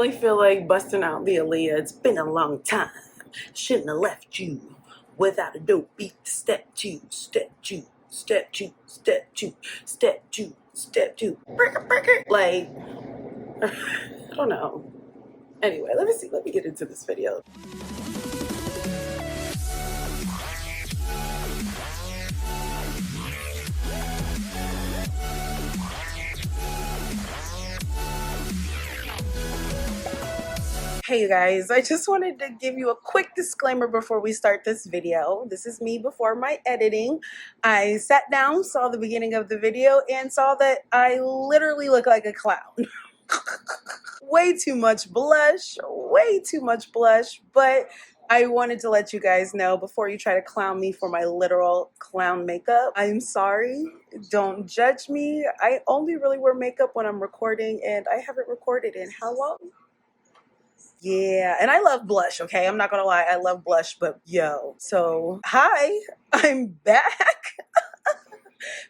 really feel like busting out the Aaliyah. It's been a long time. Shouldn't have left you without a dope beat. Step two, step two, step two, step two, step two, step two. Like, I don't know. Anyway, let me get into this video. Hey you guys, I just wanted to give you a quick disclaimer before we start this video. This is me before my editing. I sat down, saw the beginning of the video, and saw that I literally look like a clown. Way too much blush, but I wanted to let you guys know before you try to clown me for my literal clown makeup. I'm sorry, don't judge me. I only really wear makeup when I'm recording, and I haven't recorded in how long? Yeah, and I love blush, okay? I'm not gonna lie, I love blush, but yo. So, hi, I'm back.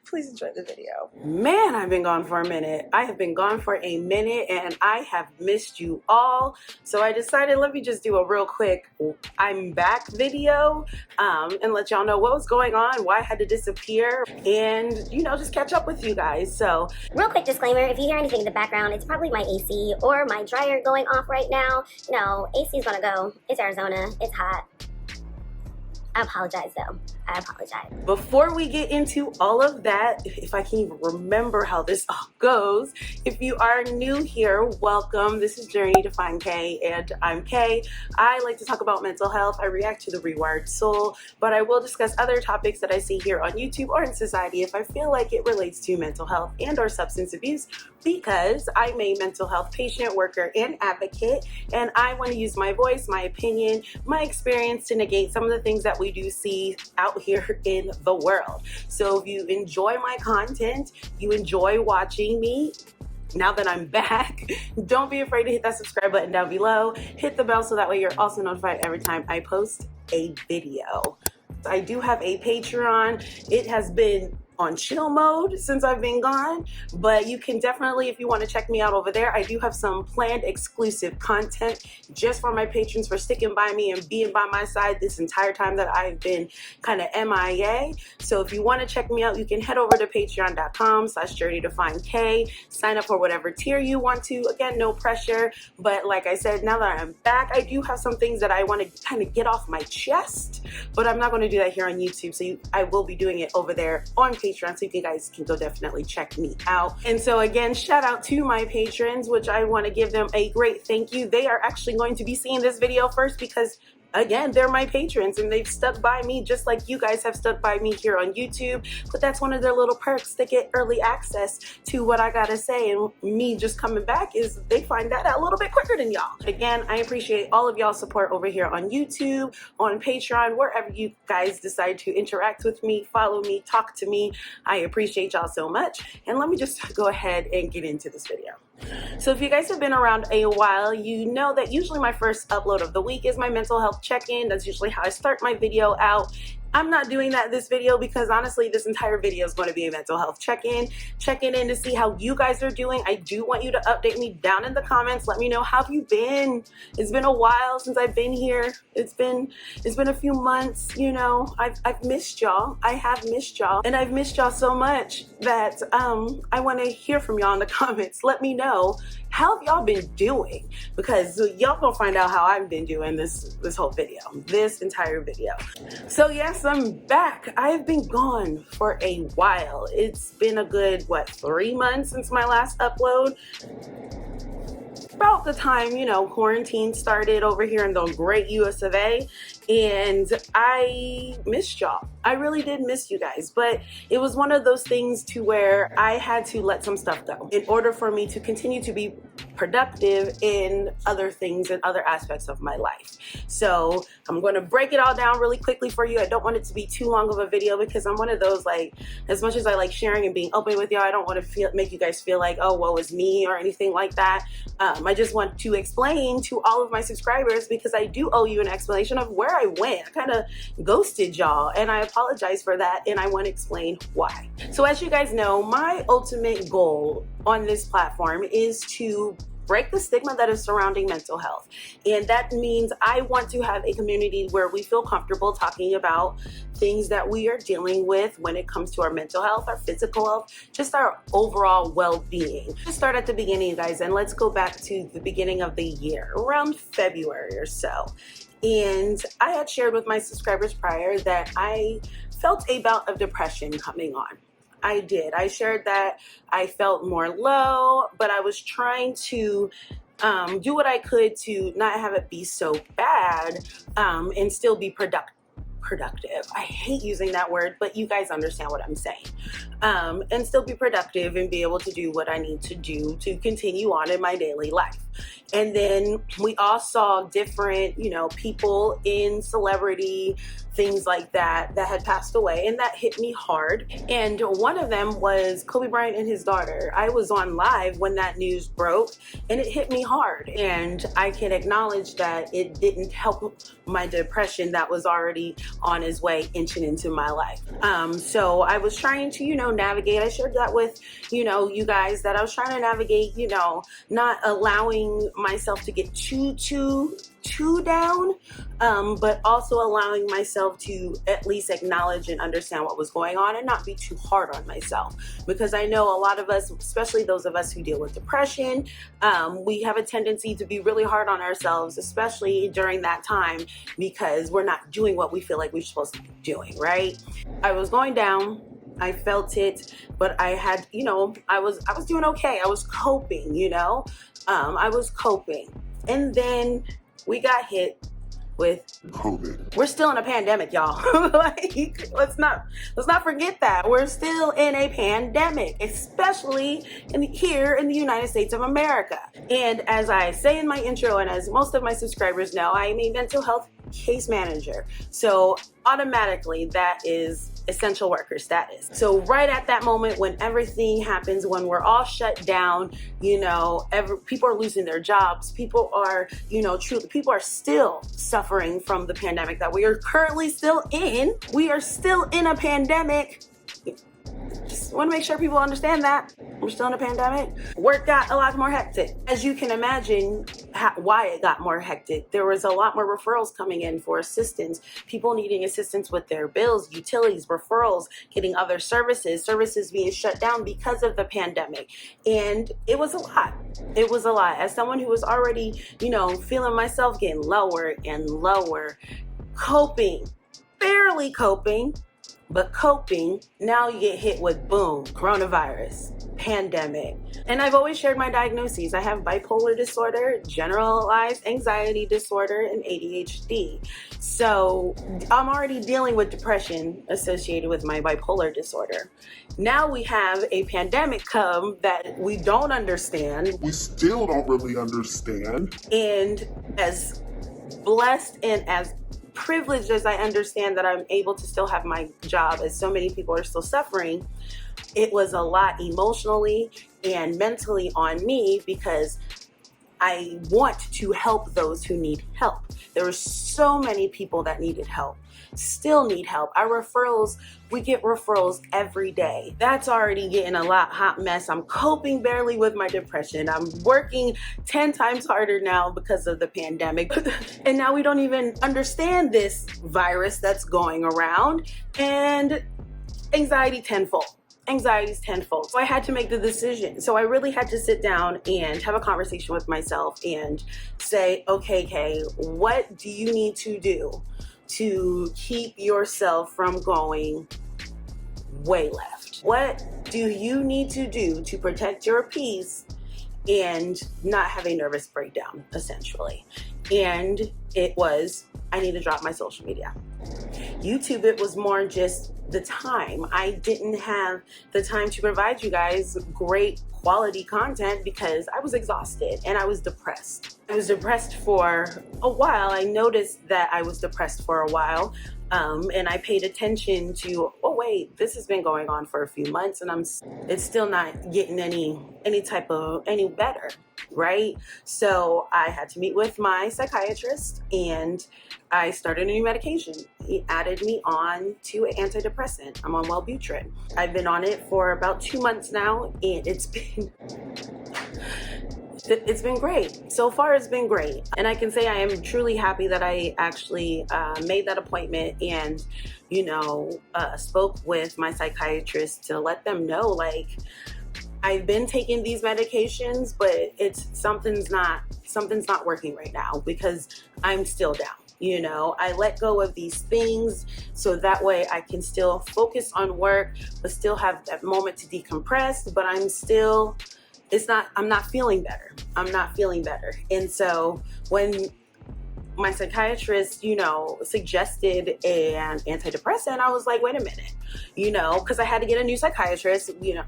Please enjoy the video. Man, I've been gone for a minute. I have been gone for a minute and I have missed you all. So I decided let me just do a real quick I'm back video and let y'all know what was going on, why I had to disappear, and you know, just catch up with you guys. So real quick disclaimer, if you hear anything in the background, it's probably my AC or my dryer going off right now. No, AC is gonna go. It's Arizona, it's hot. I apologize though. I apologize. Before we get into all of that, if I can even remember how this all goes, if you are new here, welcome. This is Journey to Find Kay, and I'm Kay. I like to talk about mental health. I react to the Rewired Soul, but I will discuss other topics that I see here on YouTube or in society if I feel like it relates to mental health and or substance abuse, because I'm a mental health patient, worker, and advocate, and I want to use my voice, my opinion, my experience to negate some of the things that we do see out here in the world. So if you enjoy my content, you enjoy watching me, now that I'm back, don't be afraid to hit that subscribe button down below. Hit the bell so that way you're also notified every time I post a video. I do have a Patreon. It has been on chill mode since I've been gone, but you can definitely, if you want to check me out over there, I do have some planned exclusive content just for my patrons for sticking by me and being by my side this entire time that I've been kind of MIA. So if you want to check me out, you can head over to patreon.com/journeytofindk, sign up for whatever tier you want to. Again, no pressure, but like I said, now that I'm back, I do have some things that I want to kind of get off my chest, but I'm not going to do that here on YouTube, so I will be doing it over there on Patreon, so you guys can go definitely check me out. And so again, shout out to my patrons, which I want to give them a great thank you. They are actually going to be seeing this video first because again, they're my patrons and they've stuck by me just like you guys have stuck by me here on YouTube. But that's one of their little perks. They get early access to what I gotta say, and me just coming back is they find that out a little bit quicker than y'all. Again, I appreciate all of y'all's support over here on YouTube, on Patreon, wherever you guys decide to interact with me, follow me, talk to me. I appreciate y'all so much. And let me just go ahead and get into this video. So if you guys have been around a while, you know that usually my first upload of the week is my mental health check-in. That's usually how I start my video out. I'm not doing that this video because honestly, this entire video is going to be a mental health check-in, checking in to see how you guys are doing. I do want you to update me down in the comments. Let me know, how have you been? It's been a while since I've been here. It's been a few months, you know. I've missed y'all. I have missed y'all, and I've missed y'all so much that I want to hear from y'all in the comments. Let me know, how have y'all been doing? Because y'all gonna find out how I've been doing this whole video, this entire video. So yes, I'm back. I've been gone for a while. It's been a good, what, 3 months since my last upload? About the time, you know, quarantine started over here in the great US of A, and I missed y'all. I really did miss you guys, but it was one of those things to where I had to let some stuff go in order for me to continue to be productive in other things and other aspects of my life. So I'm going to break it all down really quickly for you. I don't want it to be too long of a video because I'm one of those, like, as much as I like sharing and being open with y'all, I don't want to make you guys feel like, oh, woe is me or anything like that. I just want to explain to all of my subscribers, because I do owe you an explanation of where I went. I kind of ghosted y'all, and I apologize for that, and I want to explain why. So as you guys know, my ultimate goal on this platform is to break the stigma that is surrounding mental health. And that means I want to have a community where we feel comfortable talking about things that we are dealing with when it comes to our mental health, our physical health, just our overall well-being. Let's start at the beginning, guys, and let's go back to the beginning of the year, around February or so. And I had shared with my subscribers prior that I felt a bout of depression coming on. I did. I shared that I felt more low, but I was trying to do what I could to not have it be so bad and still be productive. I hate using that word, but you guys understand what I'm saying. And still be productive and be able to do what I need to do to continue on in my daily life. And then we all saw different, people in celebrity, things like that had passed away, and that hit me hard. And one of them was Kobe Bryant and his daughter. I was on live when that news broke, and it hit me hard. And I can acknowledge that it didn't help my depression that was already on its way inching into my life. So I was trying to, navigate. I shared that with, you guys, that I was trying to navigate, not allowing myself to get too down, but also allowing myself to at least acknowledge and understand what was going on and not be too hard on myself. Because I know a lot of us, especially those of us who deal with depression, we have a tendency to be really hard on ourselves, especially during that time, because we're not doing what we feel like we're supposed to be doing, right? I was going down. I felt it, but I had, I was doing okay. I was coping, I was coping. And then we got hit with COVID. We're still in a pandemic, y'all. Let's not forget that. We're still in a pandemic, especially here in the United States of America. And as I say in my intro, and as most of my subscribers know, I am a mental health case manager. So automatically that is essential worker status. So right at that moment when everything happens, when we're all shut down, people are losing their jobs. People are, people are still suffering from the pandemic that we are currently still in. We are still in a pandemic. Just want to make sure people understand that we're still in a pandemic. Work got a lot more hectic. As you can imagine why it got more hectic. There was a lot more referrals coming in for assistance, people needing assistance with their bills, utilities, referrals, getting other services being shut down because of the pandemic. And it was a lot. It was a lot. As someone who was already, feeling myself getting lower and lower, coping, barely coping, but coping, now you get hit with boom, coronavirus, pandemic. And I've always shared my diagnoses. I have bipolar disorder, generalized anxiety disorder, and ADHD. So I'm already dealing with depression associated with my bipolar disorder. Now we have a pandemic come that we don't understand. We still don't really understand. And as blessed and as privileged as I understand that I'm able to still have my job, as so many people are still suffering, it was a lot emotionally and mentally on me, because I want to help those who need help. There were so many people that needed help, still need help. We get referrals every day. That's already getting a hot mess. I'm coping barely with my depression. I'm working 10 times harder now because of the pandemic. And now we don't even understand this virus that's going around, and anxiety tenfold. Anxiety's tenfold. So I had to make the decision. So I really had to sit down and have a conversation with myself and say, okay, Kay, what do you need to do to keep yourself from going way left? What do you need to do to protect your peace and not have a nervous breakdown, essentially? And it was, I need to drop my social media. YouTube, it was more just the time. I didn't have the time to provide you guys great quality content because I was exhausted and I was depressed. I was depressed for a while. I noticed that I was depressed for a while. And I paid attention to, oh wait, this has been going on for a few months and it's still not getting any better, right? So I had to meet with my psychiatrist and I started a new medication. He added me on to an antidepressant. I'm on Wellbutrin. I've been on it for about 2 months now, and it's It's been great. So far, it's been great. And I can say I am truly happy that I actually made that appointment and, spoke with my psychiatrist to let them know, like, I've been taking these medications, but something's not working right now because I'm still down. I let go of these things so that way I can still focus on work, but still have that moment to decompress. But I'm not feeling better. I'm not feeling better. And so when my psychiatrist, suggested an antidepressant, I was like, wait a minute, because I had to get a new psychiatrist. I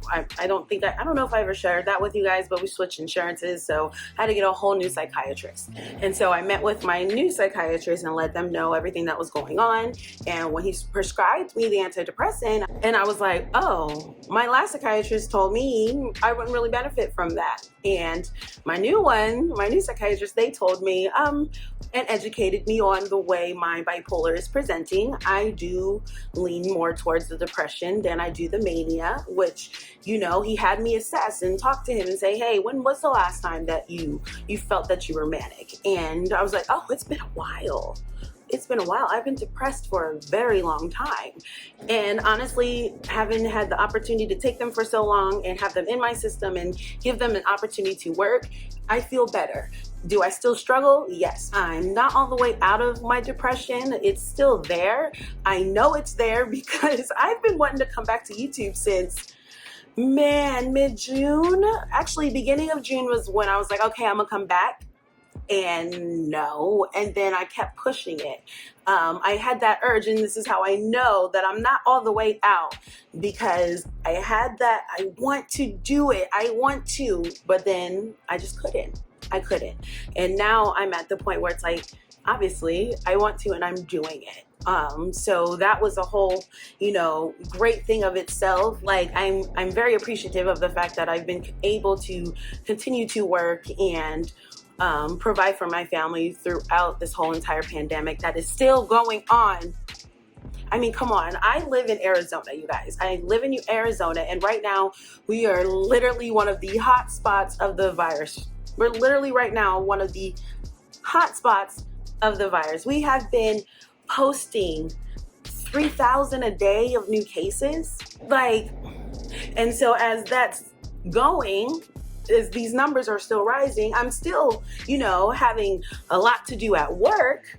don't know if I ever shared that with you guys, but we switched insurances. So I had to get a whole new psychiatrist. And so I met with my new psychiatrist and let them know everything that was going on. And when he prescribed me the antidepressant, and I was like, oh, my last psychiatrist told me I wouldn't really benefit from that. And my new psychiatrist, they told me, and educated me on the way my bipolar is presenting. I do lean more towards the depression than I do the mania, which, he had me assess and talk to him and say, hey, when was the last time that you felt that you were manic? And I was like, oh, it's been a while. I've been depressed for a very long time. And honestly, having had the opportunity to take them for so long and have them in my system and give them an opportunity to work, I feel better. Do I still struggle? Yes. I'm not all the way out of my depression. It's still there. I know it's there because I've been wanting to come back to YouTube since mid-June. Actually, beginning of June was when I was like, okay, I'm gonna come back. And no, and then I kept pushing it. I had that urge, and this is how I know that I'm not all the way out, because I had that, I want to do it, but then I just couldn't. And now I'm at the point where it's like, obviously I want to, and I'm doing it. So that was a whole, great thing of itself. Like I'm very appreciative of the fact that I've been able to continue to work and provide for my family throughout this whole entire pandemic that is still going on. I mean, come on. I live in Arizona, you guys. I live in Arizona, and right now we are literally one of the hot spots of the virus. We're literally right now one of the hot spots of the virus. We have been posting 3,000 a day of new cases. And so as that's going, as these numbers are still rising, I'm still, having a lot to do at work.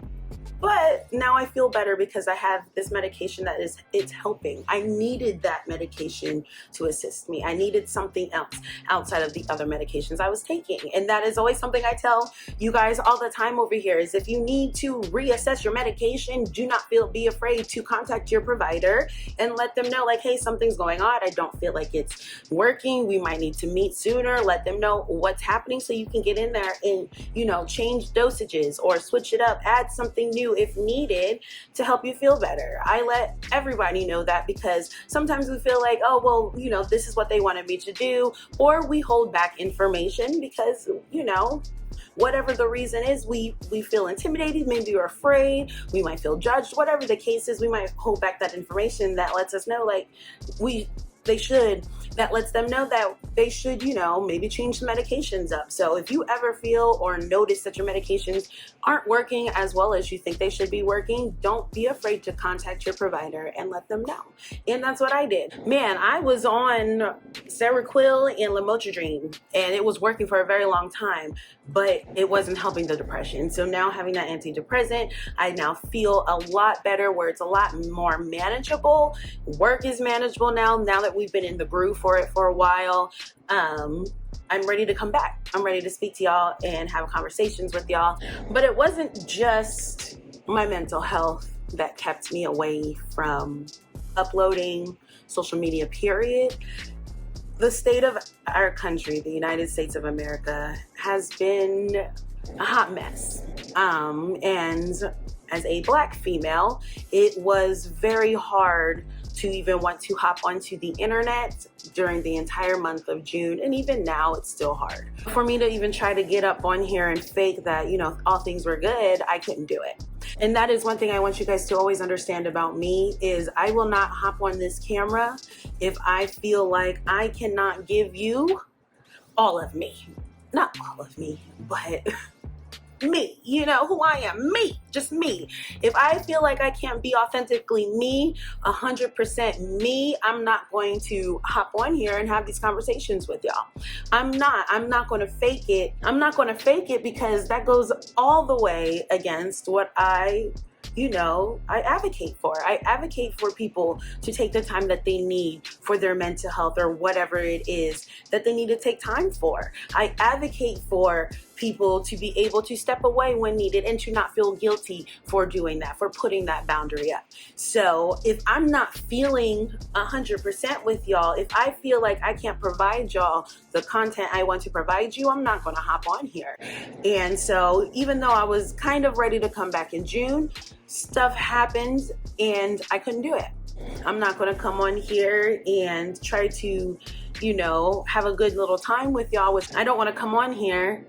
But now I feel better because I have this medication it's helping. I needed that medication to assist me. I needed something else outside of the other medications I was taking. And that is always something I tell you guys all the time over here is if you need to reassess your medication, do not be afraid to contact your provider and let them know, like, hey, something's going on. I don't feel like it's working. We might need to meet sooner. Let them know what's happening so you can get in there and, change dosages or switch it up, add something new if needed to help you feel better. I let everybody know that because sometimes we feel like, oh, well, this is what they wanted me to do, or we hold back information because, whatever the reason is, we feel intimidated, maybe we're afraid, we might feel judged, whatever the case is, we might hold back that information that lets us know, like, that lets them know that they should, maybe change the medications up. So if you ever feel or notice that your medications aren't working as well as you think they should be working, don't be afraid to contact your provider and let them know. And that's what I did. Man, I was on Seroquel and Lamotrigine, and it was working for a very long time, but it wasn't helping the depression. So now having that antidepressant, I now feel a lot better, where it's a lot more manageable. Work is manageable now that we've been in the groove for it for a while. I'm ready to come back. I'm ready to speak to y'all and have conversations with y'all. But it wasn't just my mental health that kept me away from uploading social media, period. The state of our country, the United States of America, has been a hot mess. And as a Black female, it was very hard to even want to hop onto the internet during the entire month of June. And even now, it's still hard. For me to even try to get up on here and fake that, all things were good, I couldn't do it. And that is one thing I want you guys to always understand about me is I will not hop on this camera if I feel like I cannot give you all of me. not all of me, but me, you know, who I am, me, just me. If I feel like I can't be authentically me, 100% me, I'm not going to hop on here and have these conversations with y'all. I'm not going to fake it. I'm not going to fake it because that goes all the way against what I advocate for. I advocate for people to take the time that they need for their mental health or whatever it is that they need to take time for. I advocate for people to be able to step away when needed and to not feel guilty for doing that, for putting that boundary up. So if I'm not feeling 100% with y'all, if I feel like I can't provide y'all the content I want to provide you, I'm not going to hop on here. And so even though I was kind of ready to come back in June, stuff happened and I couldn't do it. I'm not going to come on here and try to, have a good little time with y'all, which I don't want to come on here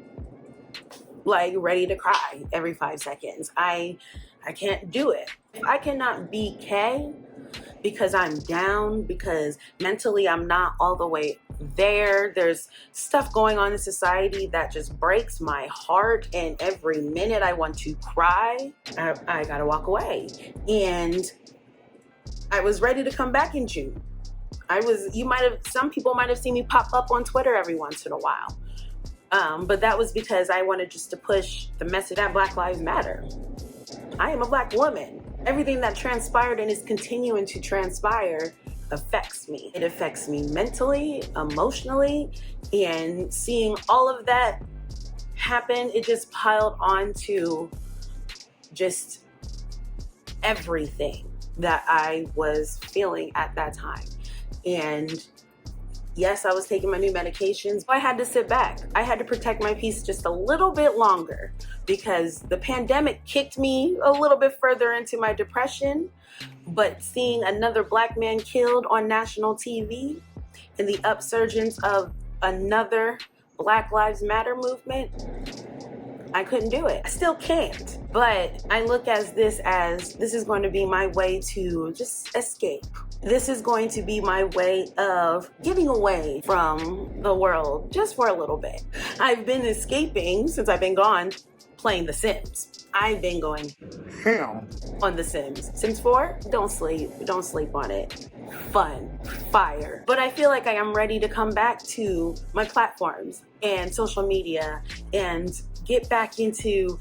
like ready to cry every 5 seconds. I can't do it. I cannot be K because I'm down, because mentally I'm not all the way there. There's stuff going on in society that just breaks my heart, and every minute I want to cry. I gotta walk away. And I was ready to come back in June. Some people might have seen me pop up on Twitter every once in a while. But that was because I wanted just to push the message that Black Lives Matter. I am a Black woman. Everything that transpired and is continuing to transpire affects me. It affects me mentally, emotionally, and seeing all of that happen, it just piled on to just everything that I was feeling at that time. And yes, I was taking my new medications. I had to sit back. I had to protect my peace just a little bit longer because the pandemic kicked me a little bit further into my depression. But seeing another Black man killed on national TV and the upsurgence of another Black Lives Matter movement, I couldn't do it. I still can't. But I look at this as this is going to be my way to just escape. This is going to be my way of getting away from the world just for a little bit. I've been escaping since I've been gone playing The Sims. I've been going ham on The Sims. Sims 4, don't sleep on it. Fun, fire. But I feel like I am ready to come back to my platforms and social media and get back into,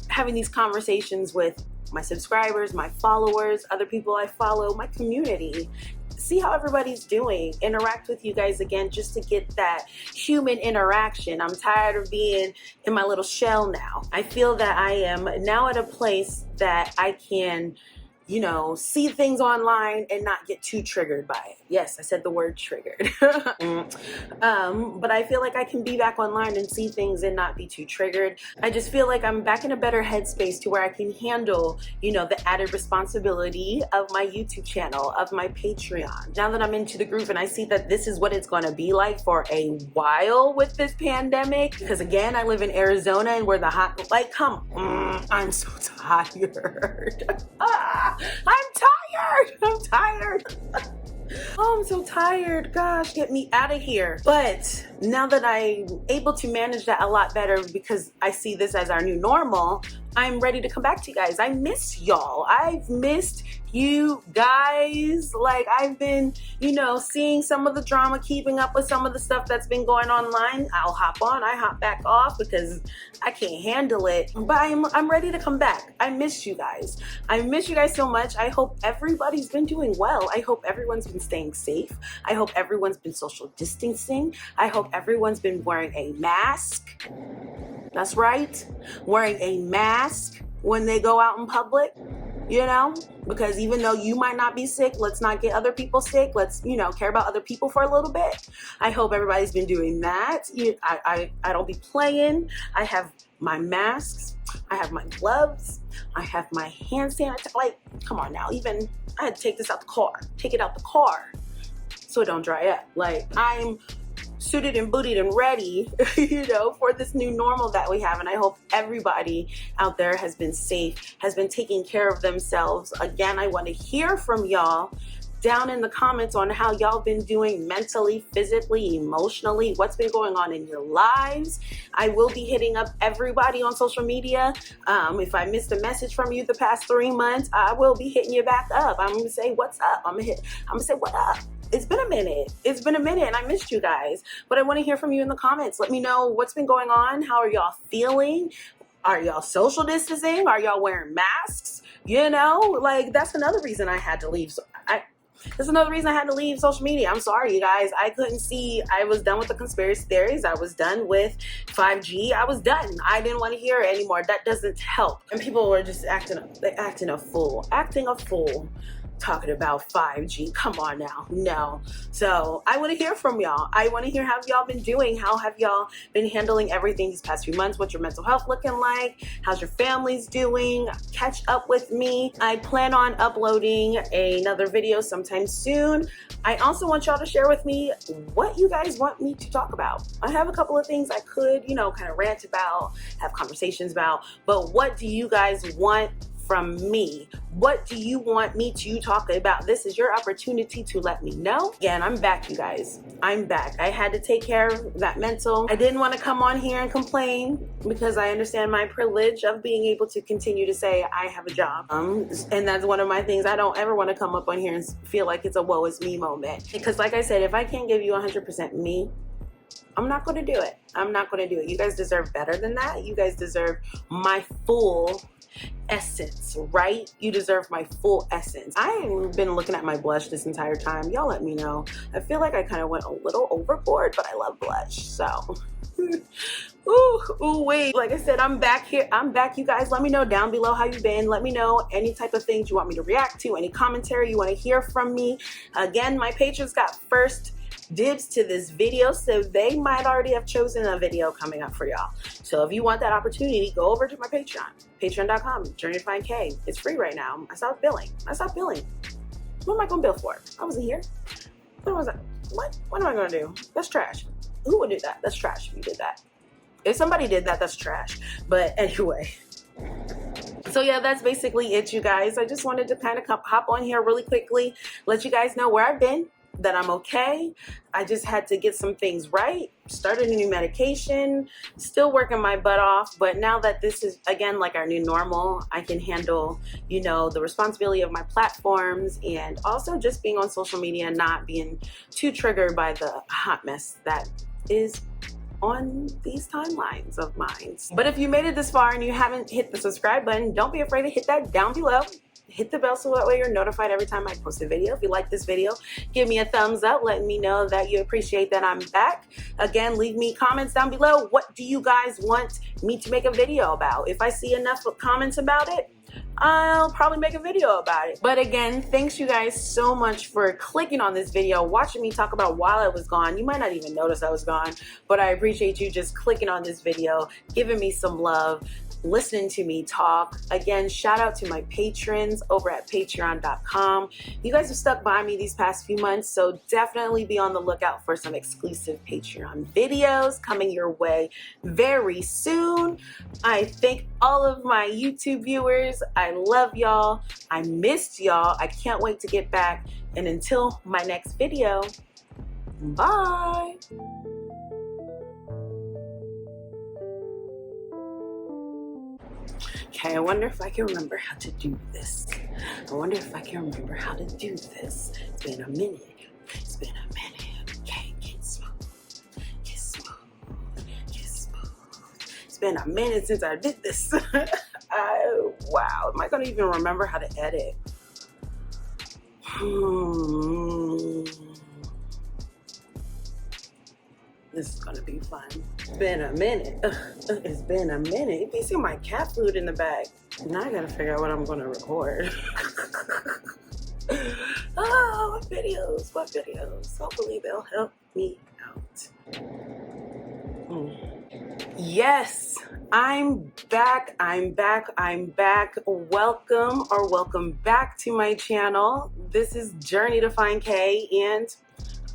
having these conversations with my subscribers, my followers, other people I follow, my community. See how everybody's doing. Interact with you guys again just to get that human interaction. I'm tired of being in my little shell now. I feel that I am now at a place that I can, see things online and not get too triggered by it. Yes, I said the word triggered. But I feel like I can be back online and see things and not be too triggered. I just feel like I'm back in a better headspace to where I can handle, the added responsibility of my YouTube channel, of my Patreon. Now that I'm into the groove and I see that this is what it's going to be like for a while with this pandemic, because again, I live in Arizona and we're the hot, I'm so tired. I'm tired. Oh, I'm so tired. Gosh, get me out of here. But now that I'm able to manage that a lot better because I see this as our new normal, I'm ready to come back to you guys. I miss y'all. I've missed you guys. Like, I've been, seeing some of the drama, keeping up with some of the stuff that's been going online. I'll hop on, I hop back off because I can't handle it. But I'm ready to come back. I miss you guys. I miss you guys so much. I hope everybody's been doing well. I hope everyone's been staying safe. I hope everyone's been social distancing. I hope everyone's been wearing a mask. That's right. Wearing a mask when they go out in public, because even though you might not be sick, let's not get other people sick. Let's, care about other people for a little bit. I hope everybody's been doing that. I don't be playing. I have my masks. I have my gloves. I have my hand sanitizer. Like, come on now. Even I had to take this out the car. Take it out the car so it don't dry up. Like, I'm suited and booted and ready, for this new normal that we have. And I hope everybody out there has been safe, has been taking care of themselves. Again, I want to hear from y'all. down in the comments on how y'all been doing mentally, physically, emotionally, what's been going on in your lives. I will be hitting up everybody on social media. If I missed a message from you the past 3 months, I will be hitting you back up. I'm gonna say what's up. I'm gonna say what up. It's been a minute. It's been a minute and I missed you guys. But I want to hear from you in the comments. Let me know what's been going on. How are y'all feeling? Are y'all social distancing? Are y'all wearing masks? You know, like that's another reason I had to leave. That's another reason I had to leave social media. I'm sorry, you guys. I couldn't see. I was done with the conspiracy theories. I was done with 5G. I was done. I didn't want to hear it anymore. That doesn't help. And people were just acting a fool. Talking about 5G. Come on now. No. So I want to hear from y'all. I want to hear how y'all been doing. How have y'all been handling everything these past few months? What's your mental health looking like? How's your families doing? Catch up with me. I plan on uploading another video sometime soon. I also want y'all to share with me what you guys want me to talk about. I have a couple of things I could, kind of rant about, have conversations about, but what do you guys want from me? What do you want me to talk about? This is your opportunity to let me know. Again, I'm back, you guys. I'm back. I had to take care of that mental. I didn't want to come on here and complain because I understand my privilege of being able to continue to say I have a job. And that's one of my things. I don't ever want to come up on here and feel like it's a woe is me moment. Because like I said, if I can't give you 100% me, I'm not going to do it. I'm not going to do it. You guys deserve better than that. You guys deserve my full essence, right? You deserve my full essence. I've been looking at my blush this entire time. Y'all let me know. I feel like I kind of went a little overboard, but I love blush. So, wait. Like I said, I'm back here. I'm back, you guys. Let me know down below how you've been. Let me know any type of things you want me to react to, any commentary you want to hear from me. Again, my patrons got first dibs to this video, so they might already have chosen a video coming up for y'all. So if you want that opportunity, go over to my Patreon, patreon.com, Journey to Find K. It's free right now. I stopped billing. What am I gonna bill for? I wasn't here. What was that? What am I gonna do? That's trash. Who would do that? That's trash if you did that. If somebody did that, that's trash. But anyway. So yeah, that's basically it, you guys. I just wanted to kind of hop on here really quickly, let you guys know where I've been, that I'm okay. I just had to get some things right, started a new medication, still working my butt off, but now that this is again like our new normal, I can handle, the responsibility of my platforms and also just being on social media and not being too triggered by the hot mess that is on these timelines of mine. But if you made it this far and you haven't hit the subscribe button, don't be afraid to hit that down below. Hit the bell so that way you're notified every time I post a video. If you like this video, give me a thumbs up, letting me know that you appreciate that I'm back. Again, leave me comments down below. What do you guys want me to make a video about? If I see enough comments about it, I'll probably make a video about it. But again, thanks you guys so much for clicking on this video, watching me talk about while I was gone. You might not even notice I was gone, but I appreciate you just clicking on this video, giving me some love, listening to me talk. Again, shout out to my patrons over at patreon.com. You guys have stuck by me these past few months, so definitely be on the lookout for some exclusive Patreon videos coming your way very soon. I thank all of my YouTube viewers. I love y'all. I missed y'all. I can't wait to get back. And until my next video, bye. Okay, I wonder if I can remember how to do this. It's been a minute. Okay, get smooth. It's been a minute since I did this. Wow, am I gonna even remember how to edit? This is gonna be fun. It's been a minute. It's been a minute. You can see my cat food in the bag. Now I gotta figure out what I'm gonna record. Oh, what videos? Hopefully they'll help me out. Yes, I'm back. Welcome back to my channel. This is Journey to Find K, and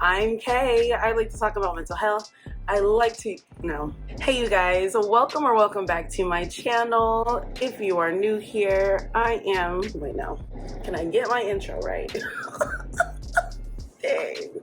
I'm Kay. I like to talk about mental health. Hey you guys, welcome back to my channel. If you are new here, can I get my intro right? Dang.